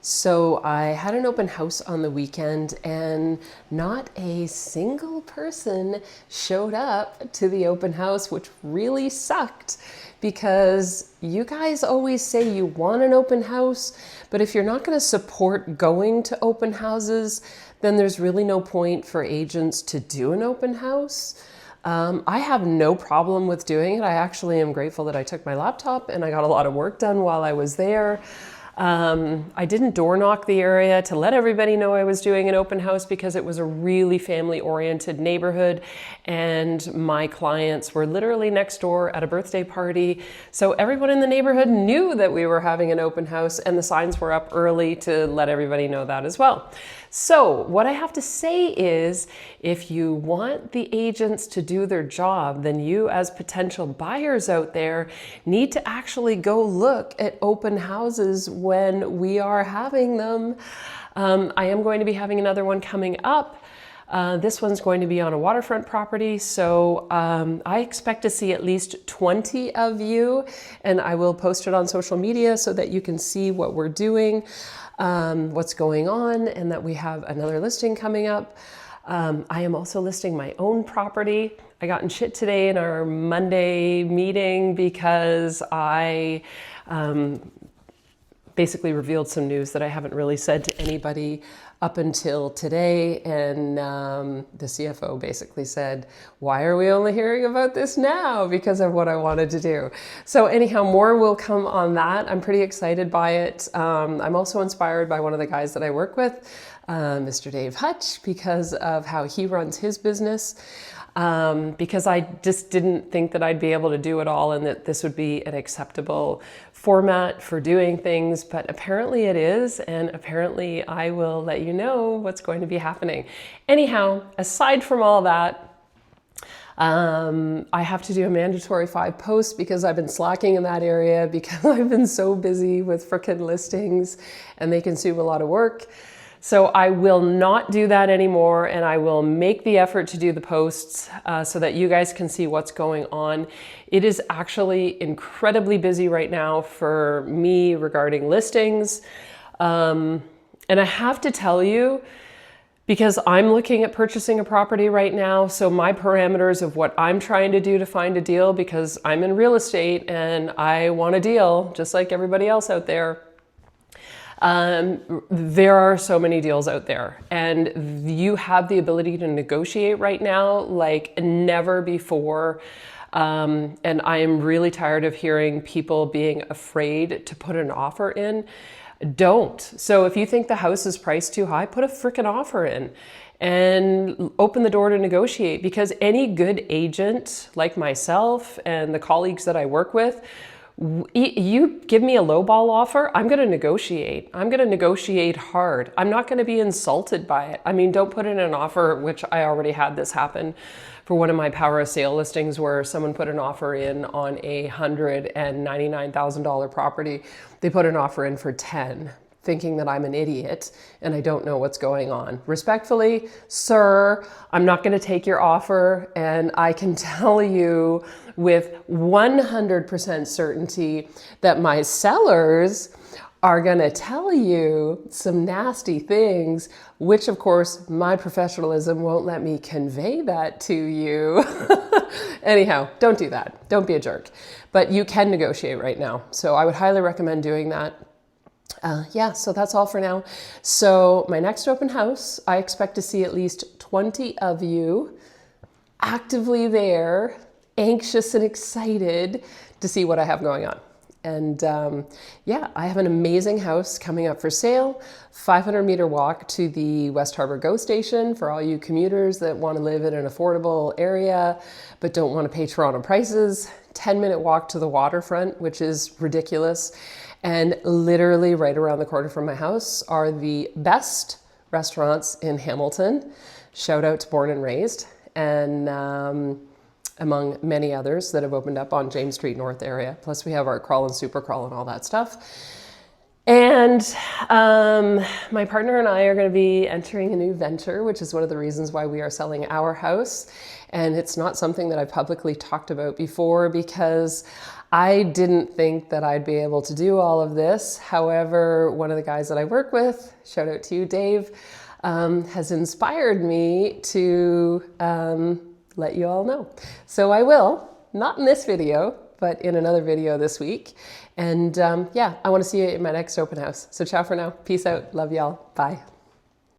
So I had an open house on the weekend and not a single person showed up to the open house, which really sucked because you guys always say you want an open house, but if you're not going to support going to open houses, then there's really no point for agents to do an open house. I have no problem with doing it. I actually am grateful that I took my laptop and I got a lot of work done while I was there. I didn't door knock the area to let everybody know I was doing an open house because it was a really family-oriented neighborhood and my clients were literally next door at a birthday party. So everyone in the neighborhood knew that we were having an open house and the signs were up early to let everybody know that as well. So what I have to say is, if you want the agents to do their job, then you as potential buyers out there need to actually go look at open houses when we are having them. I am going to be having another one coming up. This one's going to be on a waterfront property, so I expect to see at least 20 of you, and I will post it on social media so that you can see what we're doing, what's going on, and that we have another listing coming up. I am also listing my own property. I got in shit today in our Monday meeting because I basically revealed some news that I haven't really said to anybody up until today, and the CFO basically said, why are we only hearing about this now? Because of what I wanted to do. So anyhow, more will come on that. I'm pretty excited by it. I'm also inspired by one of the guys that I work with, Mr. Dave Hutch, because of how he runs his business. Because I just didn't think that I'd be able to do it all and that this would be an acceptable format for doing things, but apparently it is, and apparently I will let you know what's going to be happening. Anyhow, aside from all that, I have to do a mandatory 5 posts because I've been slacking in that area because I've been so busy with frickin' listings and they consume a lot of work. So I will not do that anymore, and I will make the effort to do the posts so that you guys can see what's going on. It is actually incredibly busy right now for me regarding listings. And I have to tell you, because I'm looking at purchasing a property right now, so my parameters of what I'm trying to do to find a deal, because I'm in real estate and I want a deal just like everybody else out there. There are so many deals out there, and you have the ability to negotiate right now like never before. And I am really tired of hearing people being afraid to put an offer in. Don't. So if you think the house is priced too high, put a freaking offer in and open the door to negotiate, because any good agent like myself and the colleagues that I work with, you give me a lowball offer, I'm going to negotiate. I'm going to negotiate hard. I'm not going to be insulted by it. I mean, don't put in an offer, which I already had this happen for one of my power of sale listings where someone put an offer in on a $199,000 property. They put an offer in for 10, thinking that I'm an idiot and I don't know what's going on. Respectfully, sir, I'm not going to take your offer, and I can tell you with 100% certainty that my sellers are going to tell you some nasty things, which of course my professionalism won't let me convey that to you. Anyhow, don't do that. Don't be a jerk. But you can negotiate right now. So I would highly recommend doing that. Yeah, so that's all for now. So my next open house, I expect to see at least 20 of you actively there, anxious and excited to see what I have going on. And yeah, I have an amazing house coming up for sale, 500-meter walk to the West Harbour GO station for all you commuters that want to live in an affordable area but don't want to pay Toronto prices, 10-minute walk to the waterfront, which is ridiculous. And literally right around the corner from my house are the best restaurants in Hamilton. Shout out to Born and Raised, and among many others that have opened up on James Street North area. Plus we have our crawl and super crawl and all that stuff. And my partner and I are going to be entering a new venture, which is one of the reasons why we are selling our house. And it's not something that I've publicly talked about before because I didn't think that I'd be able to do all of this. However, one of the guys that I work with, shout out to you, Dave, has inspired me to let you all know. So I will, not in this video, but in another video this week. And yeah, I want to see you in my next open house. So ciao for now. Peace out. Love y'all. Bye.